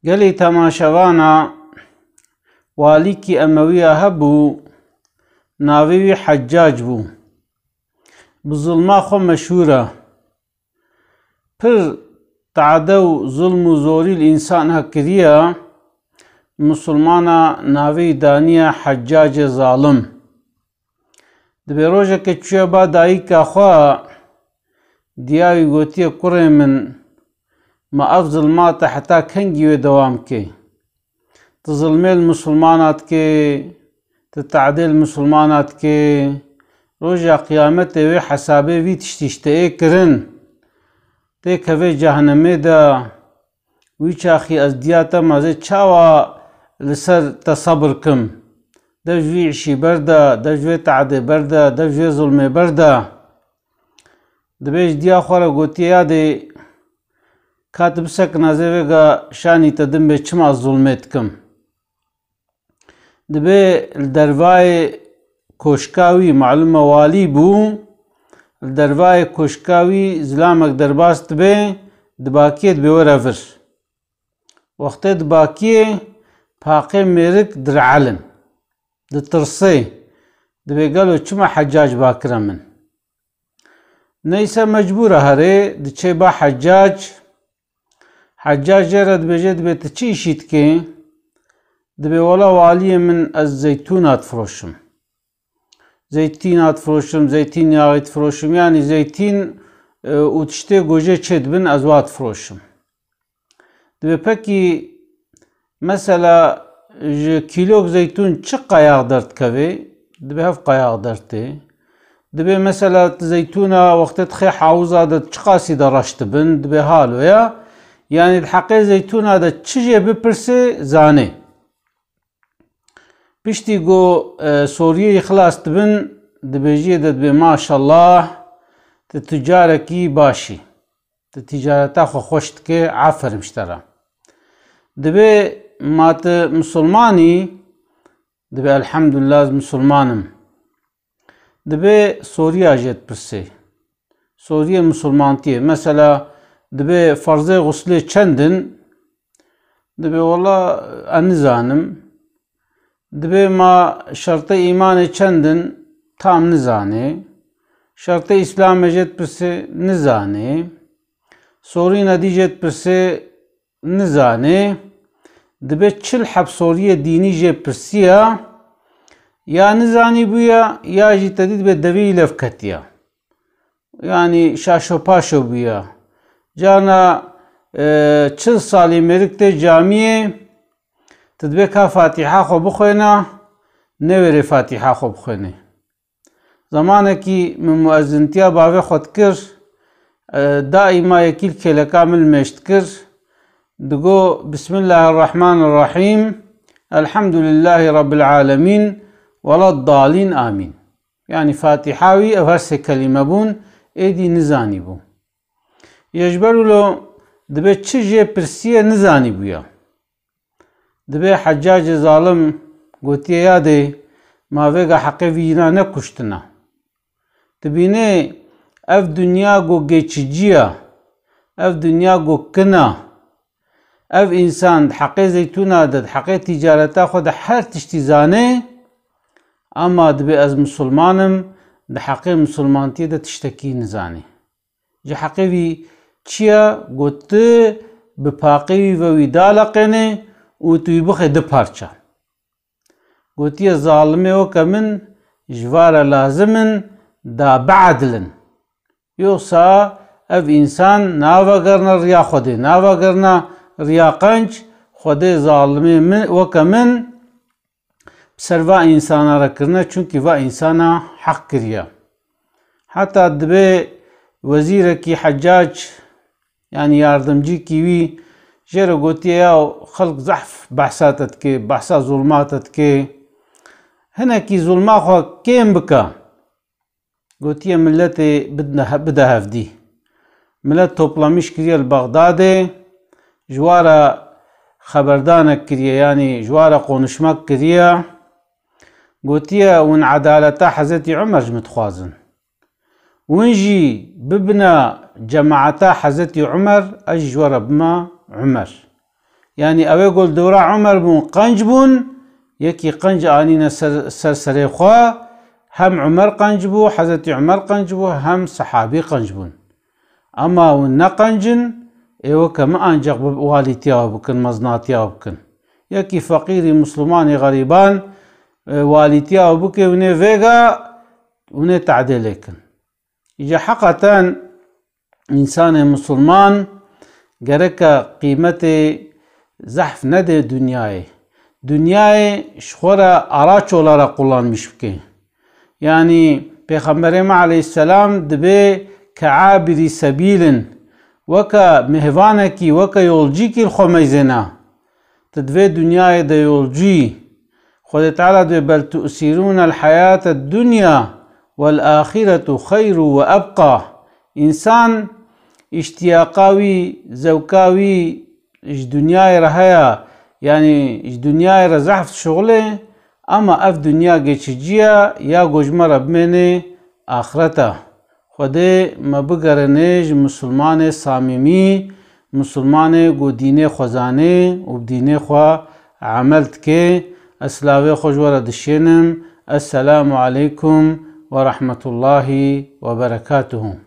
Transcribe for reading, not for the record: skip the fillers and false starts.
گەلی تەماشەوانە والیکی ئەمەویە هەبوو ناوی حەجاج بوو. بزڵما خۆ مەشهورە. پر تعدە و زوڵم و زۆری ئینسان هەکریە مسلمانە ناوی دانیە حەجاجێ زاڵم. دەبێ ڕۆژێکە چوویە با دایکا خوا دیاوی گوتیە کوڕێ من ما ئەف زڵماتە حتا کەنگی وێ دەوام بکەی. تزڵمێل مسلمانات کێ تتعدێل مسلمانات کێ ڕۆژا قیامەتێ وێ حەسابێ وی تشتیشتەیە کرن تێ کەوێ جەهەنەمێدا وی چاخی ئەس دیاتە مەزێ چاوە لەسەر تە سەبر کم دەژوی عیشی بەردە دەژوێ تعدێ بەردە دەژوێ زوڵمێ بەردە دەبێش دیا خۆرە گوتیە یادێ کاتە بسەک نازێوێگە شانی تەدم بێ چما زوڵمێت کم دەبێ دەرڤای کۆشکاوی معلومە والی بوو دەرڤای کۆشکاوی زلامێک دەرباست بێ دباکێت بێ وەرە ڤر وەختێ دباکیێ پاقێ مێرک درعەلن دترسێ دەبێ گەلۆ چما حەجاج باکرە من نەیسە مەجبورە هەرێ دچێ با حەجاج ژێرە دبێژێ دەبێتە چی ئیشی تکێ دەبێ وەڵا والیە من ئەس زەیتونات فرۆشم زەیتینات فرۆشم زەیتین یاغیت فرۆشم یانی زەیتین و تشتێ گۆژێ چێت بن ئەزوات فرۆشم دەبێ پەکی مەسەلا کیلۆک زەیتون چ قایاغ دەردکەوێ دەبێ هەف قایاغ دەرتێ دەبێ مەسەلا زەیتونە وەختێت خێ حاوزا دە چ قاسی دەڕەشت بن دەبێ هاالۆیە یانی حەقێ زەیتونە دە چژێ بپرسێ زانێ پشتی گۆ سۆریەی خلاست بن دەبێژیە دەبێ ماشەڵڵاه تجارێکی باشی تیجارەتا خۆ خۆش دکێ عافەرم شتەرە دەبێ ماتە مسلمانی دەبێ ئەلحەمدوللا مسلمانم دەبێ سۆریا ژێت پرسێ سۆریە مسلمانتیە مەسەلا دەبێ فەرزەی غوسلێ چەندن دەبێ وەڵا ئەنزانم دەبێ ما شەرتەی ئیمانێ چەندن تام نزانێ شەرتەی ئیسلامە ژێت پرسێ نزانێ سۆری نەدیژێت پرسێ نزانێ دەبێت چل حەب سۆریە دینی ژێ پرسیە یا نزانی بوویە یاژی تەدید بێت دەوی لەفکەتیە ینی شاشۆ پاشۆ بوویە جانە چل ساڵی مێرک تێ جامیێ تدبێ کا فاتیحا خۆ بخوێنە نەوێرێ فاتیحا خۆ بخوێنێ زەمانێکی من موەزینتیا باوێ خۆت کرد دائیما یەکیل کێلەکا من مێشت کرد دگۆ بسم الله الرحمن الرحیم الحمد لله رب العالمين ولا الضالين آمين يعني فاتحاوي ئەو هەر سێ کەلیمە بوون ئێدی نزانی بوو یەژبەرولۆ دەبێت چ ژێ پرسیە نزانی بوویە دەبێ حەجاجێ زاڵم گوتیە یادێ ماوێگە حەقێ ڤینا نەکوشتنە دەبینێ ئەف دونیا گۆ گێچجیە ئەف دونیا گۆ کنە ئەف ئینسان حەقێ زەیتونە دەد حەقێ تیجارەتا خۆ دە هەر تشتی زانێ ئەما دەبێ ئەس مسلمانم دە حەقێ مسلمانتیە دە تشتەکی نزانێ جە حەقێوی چییە گوتە بپاقێوی ڤەوی داڵەقێنێ و توی بخێ دە پارچە گوتیە زاڵمێوە کە من ژوارە لازمن دا بەعەدلن یۆسا ئەف ئینسان ناڤەگەرنە ڕیا خودێ ناڤەگەرنە ڕیا قەنج خودێ زاڵمێ وەکە من سەرڤا ئینسانەڕەکردنە چونکی ڤا ئینسانە حەق کریە حتا دەبێ وەزیرێکی حەجاج ینی یاردەمجیکی وی ژێرە گوتیە یاو خەڵک زەحف بەحساتە دکێ بەحسا زوڵماتە دکێ هەنێکی زوڵما خۆ کێم بکە گوتیە ملەتێ بدە هەڤدی ملەت تۆپڵەمیش کریە لە بەغدادێ ژوارە خەبەردانێک کریە ینی ژوارە قۆنشمەک کریە گوتیە ون عەدالەتا حەزەتی عومەرش متخوازن ونجی ببنە جەماعەتا حەزەتی عومەر ئەش ژوەرە بمە عومەر يعني اوه قول دورا عمر بون قنج بون يكي قنج آنين سر خوا هم عمر قنج بو حضرت عمر قنج بو هم صحابي قنج بون اما ون قنجن ايوه كما انجق واليتيا بكن مزناتيا بكن يكي فقيري مسلماني غريبان واليتيا بكي ونه فيغا ونه تعديلكن يجا حقا انسان مسلمان گرکا قیمت زحف نده دنیای شخورا آراچولا را قلانmış بکن يعني پیغمبرم علیه السلام دبه كعابر سبيل وكا مهوانكي وكا يولجيكي الخميزنا تدوي دنيا دا يولجي خود تعالى دو بل تؤثرون الحياة الدنيا والآخرة خير وأبقى إنسان اشتياقاوي زوكاوي اش دنيا رهيا يعني اش دنيا رزحف شغله اما اف دنيا گچجيا يا گوجمر بمنه آخرته خده مبگرنج مسلمان صاميمي مسلمان گو دين خوزانه و بدين خو عملت كي اسلاوي خوجوره دشينم السلام عليكم ورحمة الله وبركاته.